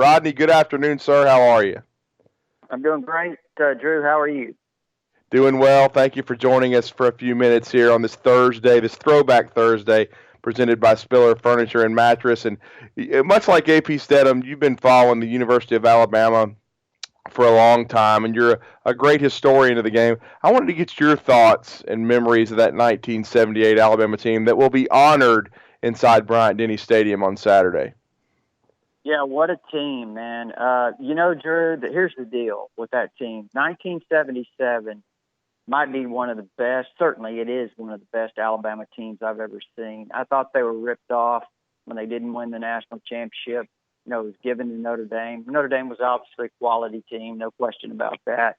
Rodney, good afternoon, sir. How are you? I'm doing great. Drew, how are you? Doing well. Thank you for joining us for a few minutes here on this Thursday, this Throwback Thursday, presented by Spiller Furniture and Mattress. And much like AP Stedham, you've been following the University of Alabama for a long time, and you're a great historian of the game. I wanted to get your thoughts and memories of that 1978 Alabama team that will be honored inside Bryant-Denny Stadium on Saturday. Yeah, what a team, man. Drew, here's the deal with that team. 1977 might be one of the best, certainly it is one of the best Alabama teams I've ever seen. I thought they were ripped off when they didn't win the national championship. It was given to Notre Dame. Notre Dame was obviously a quality team, no question about that.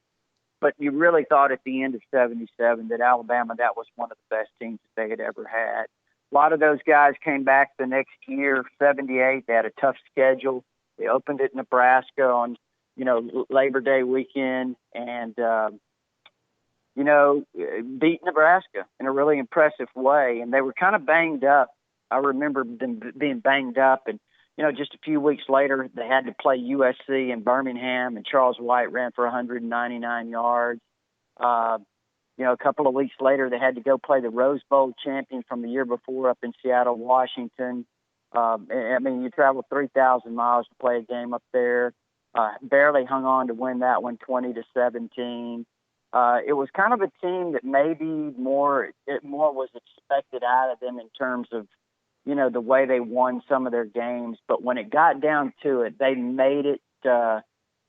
But you really thought at the end of 77 that Alabama, that was one of the best teams that they had ever had. A lot of those guys came back the next year, 78. They had a tough schedule. They opened at Nebraska on, Labor Day weekend and, beat Nebraska in a really impressive way. And they were kind of banged up. I remember them being banged up. And, just a few weeks later, they had to play USC in Birmingham, and Charles White ran for 199 yards. A couple of weeks later, they had to go play the Rose Bowl champion from the year before up in Seattle, Washington. You traveled 3,000 miles to play a game up there. Barely hung on to win that one, 20-17. It was kind of a team that maybe more was expected out of them in terms of, the way they won some of their games. But when it got down to it, they made it,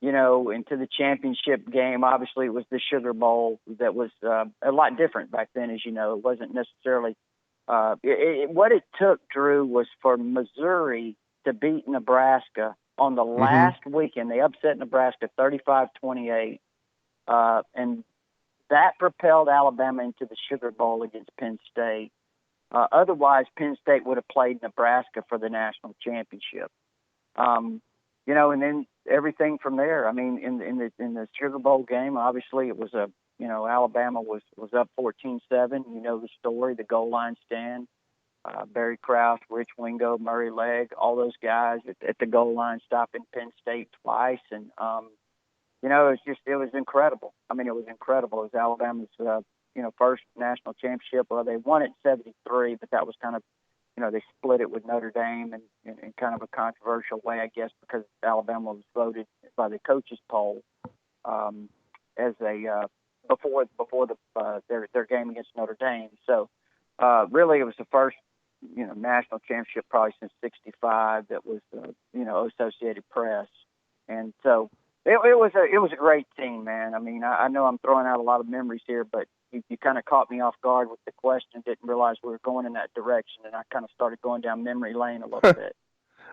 into the championship game. Obviously, it was the Sugar Bowl that was a lot different back then, as you know. It wasn't necessarily what it took, Drew, was for Missouri to beat Nebraska on the last weekend. They upset Nebraska 35-28, and that propelled Alabama into the Sugar Bowl against Penn State. Otherwise, Penn State would have played Nebraska for the national championship. And then everything from there. I mean, in the Sugar Bowl game, obviously it was Alabama was up 14-7. You know the story, the goal line stand. Barry Krause, Rich Wingo, Murray Legg, all those guys at the goal line stopping Penn State twice. And, it was incredible. I mean, it was incredible. It was Alabama's, first national championship. Well, they won it in 73, but that was kind of, they split it with Notre Dame in kind of a controversial way, I guess, because Alabama was voted by the coaches poll as a before their game against Notre Dame. So really, it was the first national championship probably since '65 that was Associated Press, and so it was a great team, man. I mean, I know I'm throwing out a lot of memories here, but you kind of caught me off guard with the question. Didn't realize we were going in that direction, and I kind of started going down memory lane a little bit.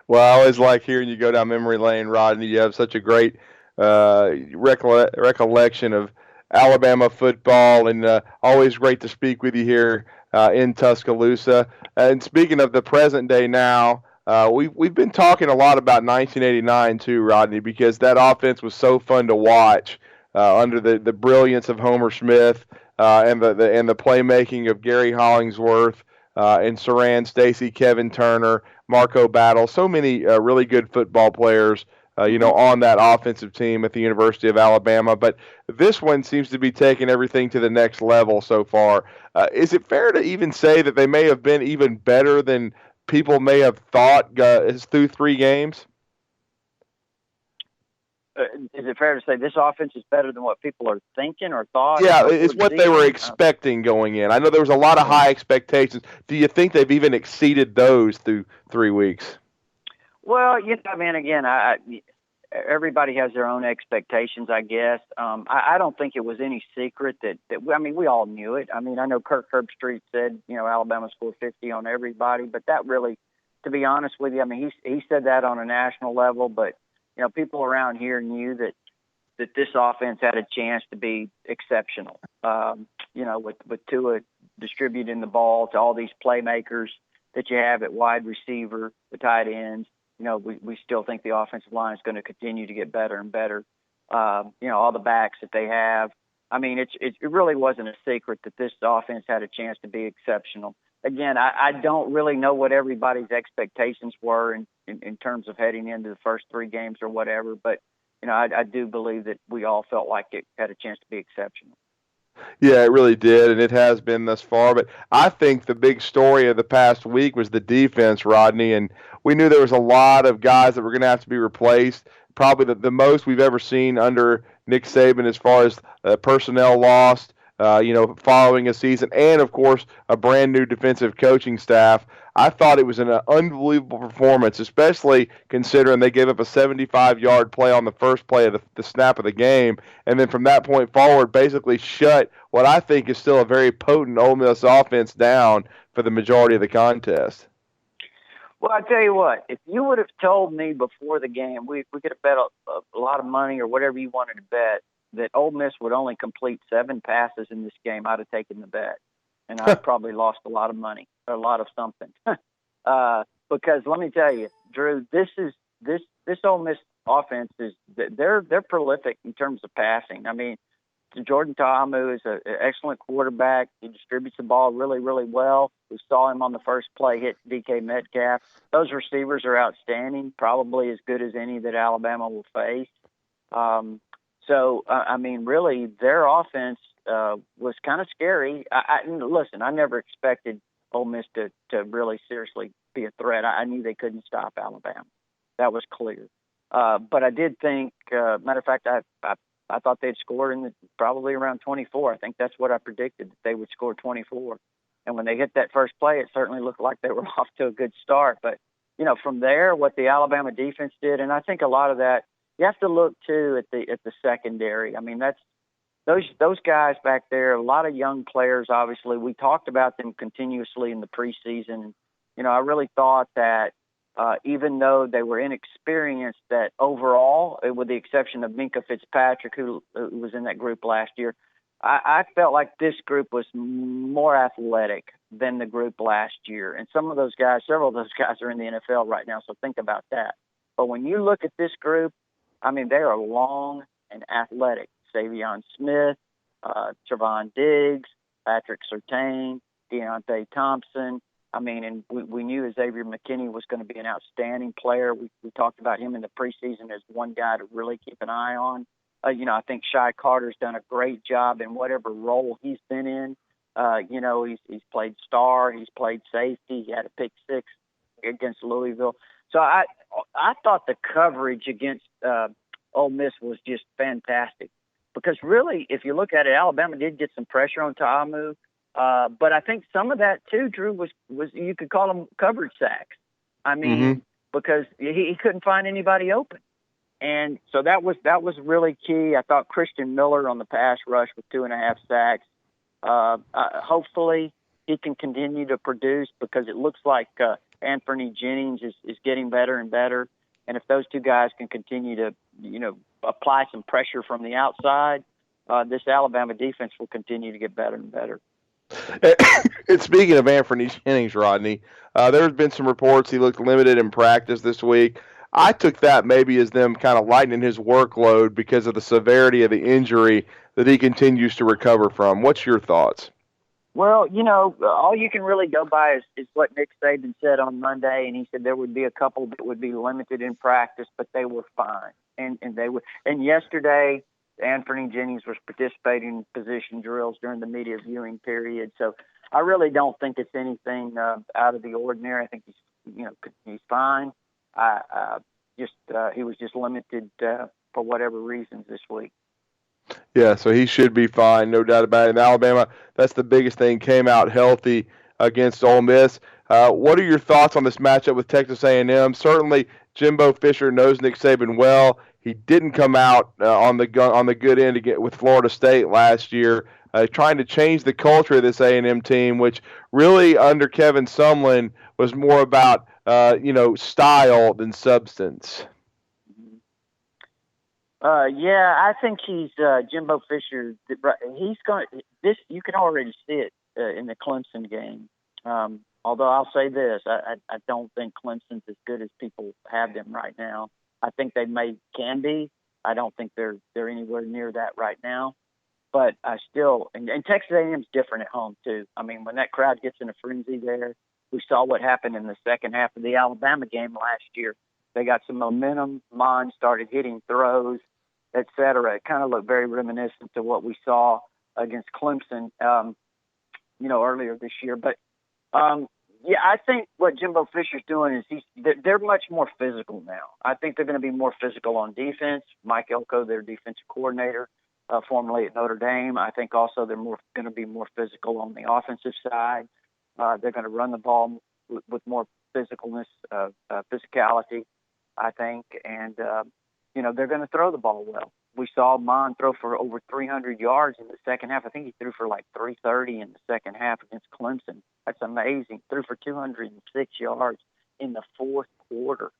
Well, I always like hearing you go down memory lane, Rodney. You have such a great recollection of Alabama football, and always great to speak with you here in Tuscaloosa. And speaking of the present day now, we've been talking a lot about 1989 too, Rodney, because that offense was so fun to watch under the brilliance of Homer Smith and the playmaking of Gary Hollingsworth and Saran Stacy, Kevin Turner, Marco Battle, so many really good football players, on that offensive team at the University of Alabama. But this one seems to be taking everything to the next level so far. Is it fair to even say that they may have been even better than people may have thought through 3 games? Is it fair to say this offense is better than what people are thinking or thought? Yeah, it's what they were expecting going in. I know there was a lot of high expectations. Do you think they've even exceeded those through 3 weeks? Well, again, everybody has their own expectations, I guess. I don't think it was any secret that we all knew it. I mean, I know Kirk Herbstreit said, Alabama scored 50 on everybody, but that really, to be honest with you, I mean, he said that on a national level, but people around here knew that this offense had a chance to be exceptional. With Tua distributing the ball to all these playmakers that you have at wide receiver, the tight ends. We still think the offensive line is going to continue to get better and better. All the backs that they have. I mean, it really wasn't a secret that this offense had a chance to be exceptional. again, I don't really know what everybody's expectations were in terms of heading into the first three games or whatever, but I do believe that we all felt like it had a chance to be exceptional. Yeah, it really did, and it has been thus far. But I think the big story of the past week was the defense, Rodney. And we knew there was a lot of guys that were going to have to be replaced. Probably the most we've ever seen under Nick Saban as far as personnel lost, following a season, and of course a brand new defensive coaching staff. I thought it was an unbelievable performance, especially considering they gave up a 75-yard play on the first play of the snap of the game, and then from that point forward, basically shut what I think is still a very potent Ole Miss offense down for the majority of the contest. Well, I tell you what, if you would have told me before the game, we could have bet a lot of money or whatever you wanted to bet, that Ole Miss would only complete 7 passes in this game, I'd have taken the bet. And I'd probably lost a lot of money, or a lot of something. Because let me tell you, Drew, this Ole Miss offense they're prolific in terms of passing. I mean, Jordan Ta'amu is an excellent quarterback. He distributes the ball really, really well. We saw him on the first play hit DK Metcalf. Those receivers are outstanding, probably as good as any that Alabama will face. I mean, really, their offense was kind of scary. Listen, I never expected Ole Miss to really seriously be a threat. I knew they couldn't stop Alabama. That was clear. But I did think, matter of fact, I thought they'd score probably around 24. I think that's what I predicted, that they would score 24. And when they hit that first play, it certainly looked like they were off to a good start. But, from there, what the Alabama defense did, and I think a lot of that, you have to look, too, at the secondary. I mean, that's those guys back there, a lot of young players, obviously. We talked about them continuously in the preseason. I really thought that even though they were inexperienced, that overall, with the exception of Minkah Fitzpatrick, who was in that group last year, I felt like this group was more athletic than the group last year. And several of those guys are in the NFL right now, so think about that. But when you look at this group, I mean, they are long and athletic. Savion Smith, Trevon Diggs, Patrick Surtain, Deontay Thompson. I mean, and we knew Xavier McKinney was going to be an outstanding player. We talked about him in the preseason as one guy to really keep an eye on. I think Shy Carter's done a great job in whatever role he's been in. He's played star, he's played safety, he had a pick 6 against Louisville. So I thought the coverage against Ole Miss was just fantastic. Because really, if you look at it, Alabama did get some pressure on Ta'amu. But I think some of that too, Drew, was you could call them coverage sacks. I mean, because he couldn't find anybody open, and so that was really key. I thought Christian Miller on the pass rush with 2.5 sacks. Hopefully, he can continue to produce, because it looks like Anthony Jennings is getting better and better. And if those two guys can continue to apply some pressure from the outside, this Alabama defense will continue to get better and better. And speaking of Anthony Jennings, Rodney, there's been some reports he looked limited in practice this week. I took that maybe as them kind of lightening his workload because of the severity of the injury that he continues to recover from. What's your thoughts? Well, all you can really go by is what Nick Saban said on Monday, and he said there would be a couple that would be limited in practice, but they were fine. And they were. And yesterday, Anthony Jennings was participating in position drills during the media viewing period. So I really don't think it's anything out of the ordinary. I think he's fine. He was just limited for whatever reasons this week. Yeah, so he should be fine, no doubt about it. In Alabama, that's the biggest thing, came out healthy against Ole Miss. What are your thoughts on this matchup with Texas A&M? Certainly, Jimbo Fisher knows Nick Saban well. He didn't come out on the good end to get with Florida State last year, trying to change the culture of this A&M team, which really under Kevin Sumlin was more about style than substance. I think he's Jimbo Fisher. He's going. You can already see it in the Clemson game. Although I'll say this, I don't think Clemson's as good as people have them right now. I think they can be. I don't think they're anywhere near that right now. But I still, and Texas A&M's different at home too. I mean, when that crowd gets in a frenzy there, we saw what happened in the second half of the Alabama game last year. They got some momentum. Mon started hitting throws, et cetera. It kind of looked very reminiscent to what we saw against Clemson, earlier this year. But yeah, I think what Jimbo Fisher's doing is they're much more physical now. I think they're going to be more physical on defense. Mike Elko, their defensive coordinator, formerly at Notre Dame, I think also they're going to be more physical on the offensive side. They're going to run the ball with more physicality, I think, and they're going to throw the ball well. We saw Mon throw for over 300 yards in the second half. I think he threw for like 330 in the second half against Clemson. That's amazing. Threw for 206 yards in the fourth quarter.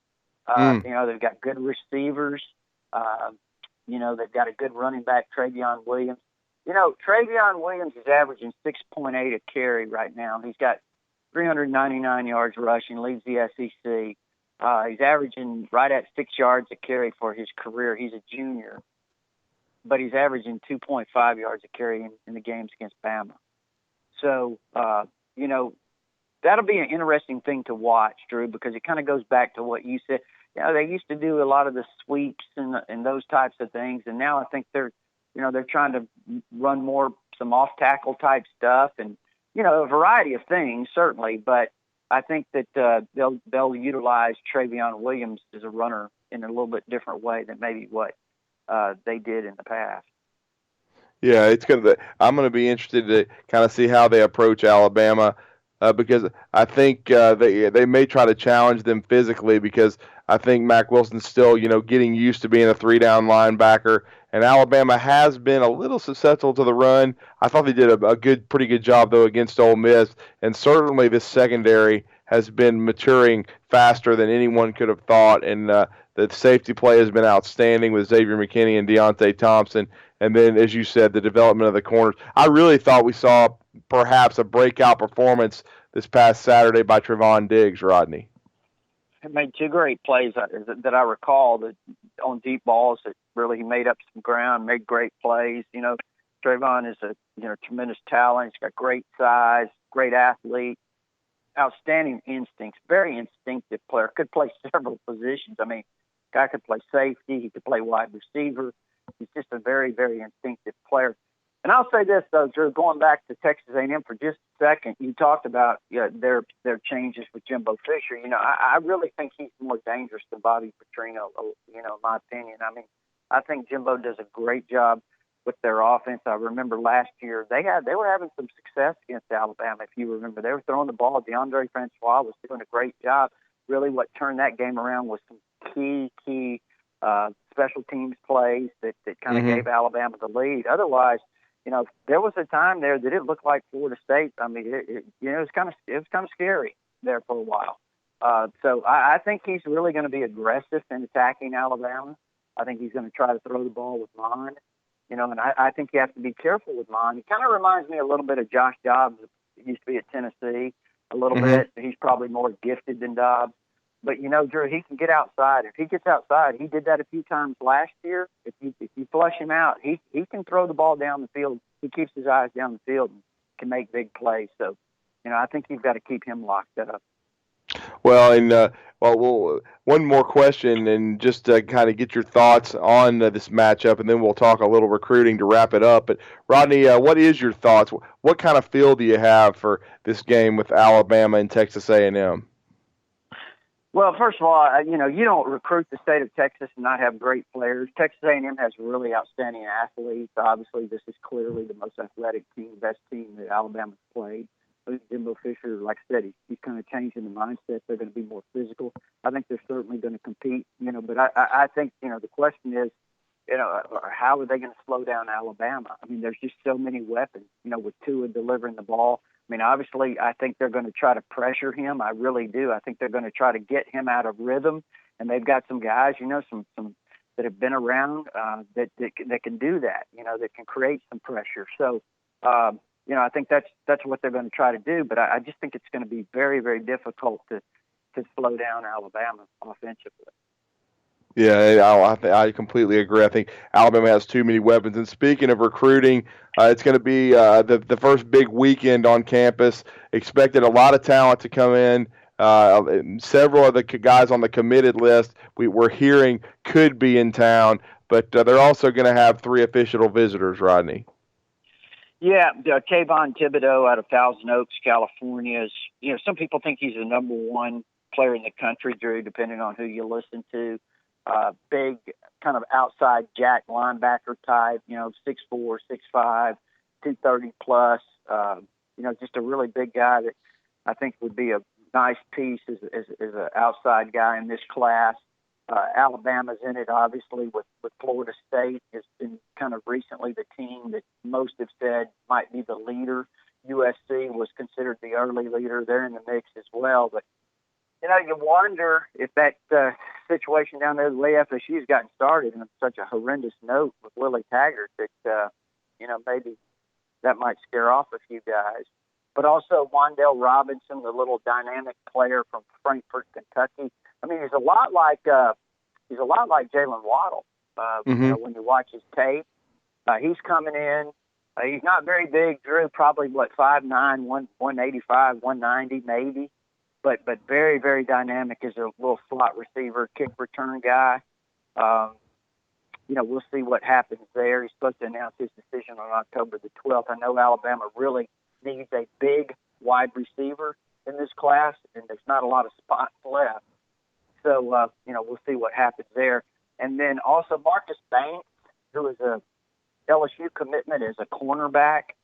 They've got good receivers. They've got a good running back, Travion Williams. Travion Williams is averaging 6.8 a carry right now. He's got 399 yards rushing, leads the SEC. He's averaging right at 6 yards a carry for his career. He's a junior, but he's averaging 2.5 yards a carry in the games against Bama. So, that'll be an interesting thing to watch, Drew, because it kind of goes back to what you said. They used to do a lot of the sweeps and those types of things, and now I think they're trying to run more some off-tackle type stuff and, a variety of things, certainly, but I think that they'll utilize Travion Williams as a runner in a little bit different way than maybe what they did in the past. Yeah, I'm going to be interested to kind of see how they approach Alabama because I think they may try to challenge them physically because I think Mack Wilson's still getting used to being a 3-down linebacker, and Alabama has been a little susceptible to the run. I thought they did a pretty good job though against Ole Miss, and certainly this secondary has been maturing faster than anyone could have thought, and the safety play has been outstanding with Xavier McKinney and Deontay Thompson. And then, as you said, the development of the corners. I really thought we saw perhaps a breakout performance this past Saturday by Trevon Diggs, Rodney. He made two great plays that I recall that on deep balls that really he made up some ground, made great plays. Trevon is a tremendous talent. He's got great size, great athlete, outstanding instincts, very instinctive player. Could play several positions. I mean, guy could play safety. He could play wide receiver. He's just a very, very instinctive player. And I'll say this, though, Drew, going back to Texas A&M for just a second, you talked about their changes with Jimbo Fisher. I really think he's more dangerous than Bobby Petrino, in my opinion. I mean, I think Jimbo does a great job with their offense. I remember last year they were having some success against Alabama, if you remember. They were throwing the ball. DeAndre Francois was doing a great job. Really what turned that game around was some key special teams plays that kind of gave Alabama the lead. Otherwise, there was a time there that it looked like Florida State. I mean, it was kind of scary there for a while. So I think he's really going to be aggressive in attacking Alabama. I think he's going to try to throw the ball with Mon. And I think you have to be careful with Mon. He kind of reminds me a little bit of Josh Dobbs, who used to be at Tennessee, a little bit. He's probably more gifted than Dobbs. But, Drew, he can get outside. If he gets outside, he did that a few times last year. If you flush him out, he can throw the ball down the field. He keeps his eyes down the field and can make big plays. So, I think you've got to keep him locked up. Well, and one more question, and just to kind of get your thoughts on this matchup, and then we'll talk a little recruiting to wrap it up. But Rodney, what is your thoughts? What kind of feel do you have for this game with Alabama and Texas A&M? Well, first of all, you don't recruit the state of Texas and not have great players. Texas A&M has really outstanding athletes. Obviously, this is clearly the most athletic team, best team that Alabama's played. Jimbo Fisher, like I said, he's kind of changing the mindset. They're going to be more physical. I think they're certainly going to compete, but I think, the question is, how are they going to slow down Alabama? I mean, there's just so many weapons, with Tua delivering the ball. I mean, obviously, I think they're going to try to pressure him. I really do. I think they're going to try to get him out of rhythm. And they've got some guys, some that have been around that can do that, that can create some pressure. So, I think that's what they're going to try to do. But I just think it's going to be very, very difficult to slow down Alabama offensively. Yeah, I completely agree. I think Alabama has too many weapons. And speaking of recruiting, it's going to be the first big weekend on campus. Expected a lot of talent to come in. Several of the guys on the committed list we're hearing could be in town, but they're also going to have 3 official visitors, Rodney. Yeah, Kayvon Thibodeau out of Thousand Oaks, California is, some people think he's the number one player in the country, Drew, depending on who you listen to. Big kind of outside jack linebacker type, 6'4", 6'5", 230 plus. Just a really big guy that I think would be a nice piece as an outside guy in this class. Alabama's in it, obviously, with Florida State. Has been kind of recently the team that most have said might be the leader. USC was considered the early leader. They're in the mix as well. But, you wonder if that situation down there, the way FSU's gotten started on such a horrendous note with Willie Taggart that, maybe that might scare off a few guys. But also Wandale Robinson, the little dynamic player from Frankfort, Kentucky. I mean, he's a lot like Jalen Waddle. When you watch his tape, he's coming in. He's not very big, Drew. Probably 5'9", 185, 190 maybe, but very, very dynamic as a little slot receiver, kick return guy. We'll see what happens there. He's supposed to announce his decision on October the 12th. I know Alabama really needs a big wide receiver in this class, and there's not a lot of spots left. So, we'll see what happens there. And then also Marcus Banks, who is a LSU commitment as a cornerback.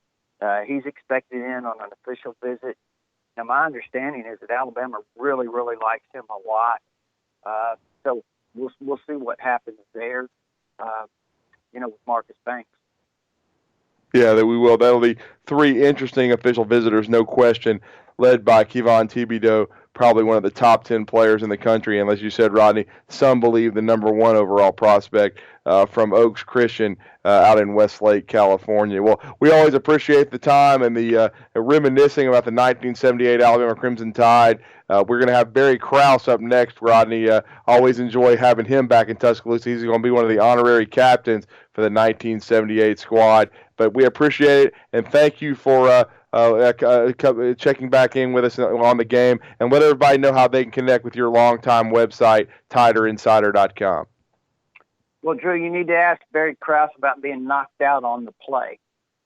He's expected in on an official visit. Now, my understanding is that Alabama really, really likes him a lot. So we'll see what happens there, with Marcus Banks. Yeah, that we will. That'll be 3 interesting official visitors, no question, led by Kayvon Thibodeau, probably one of the top 10 players in the country. And as you said, Rodney, some believe the number 1 overall prospect from Oaks Christian out in Westlake, California. Well, we always appreciate the time and the reminiscing about the 1978 Alabama Crimson Tide. We're going to have Barry Krause up next, Rodney. Always enjoy having him back in Tuscaloosa. He's going to be one of the honorary captains for the 1978 squad. But we appreciate it, and thank you for checking back in with us on the game, and let everybody know how they can connect with your longtime website, TiderInsider.com. Well, Drew, you need to ask Barry Krause about being knocked out on the play.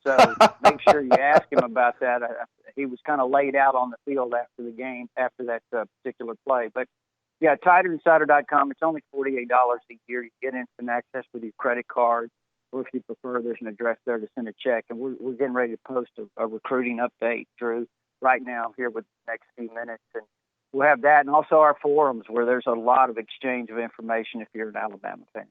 So make sure you ask him about that. He was kind of laid out on the field after the game, after that particular play. But, yeah, TiderInsider.com. It's only $48 a year. You get instant access with your credit card. Or if you prefer, there's an address there to send a check. And we're getting ready to post a recruiting update, Drew, right now here with the next few minutes. And we'll have that and also our forums where there's a lot of exchange of information if you're an Alabama fan.